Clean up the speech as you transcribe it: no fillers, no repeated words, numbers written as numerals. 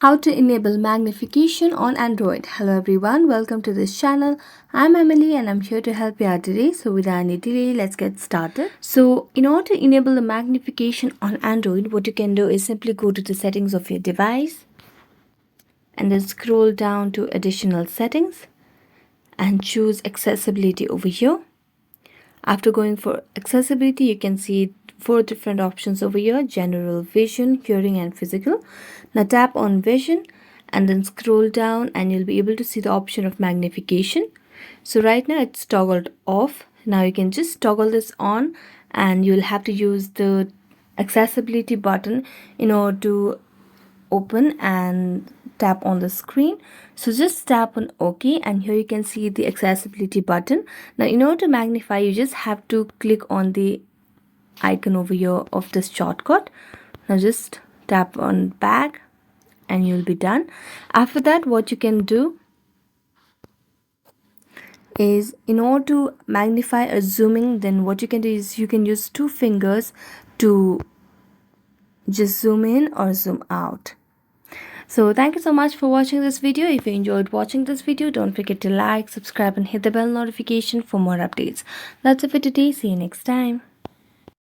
How to enable magnification on Android. Hello everyone, welcome to this channel. I'm Emily and I'm here to help you out today. So without any delay, let's get started. So in order to enable the magnification on Android, what you can do is simply go to the settings of your device and then scroll down to additional settings and choose accessibility over here. After going for accessibility, you can see 4 different options over here: general, vision, hearing and physical. Now tap on vision and then scroll down and you'll be able to see the option of magnification. So right now it's toggled off. Now you can just toggle this on and you'll have to use the accessibility button in order to open and tap on the screen. So just tap on OK and here you can see the accessibility button. Now in order to magnify, you just have to click on the icon over here of this shortcut. Now just tap on back and you'll be done. After that, what you can do is, in order to magnify or zooming, then what you can do is you can use 2 fingers to just zoom in or zoom out. So thank you so much for watching this video. If you enjoyed watching this video, don't forget to like, subscribe and hit the bell notification for more updates. That's it for today. See you next time.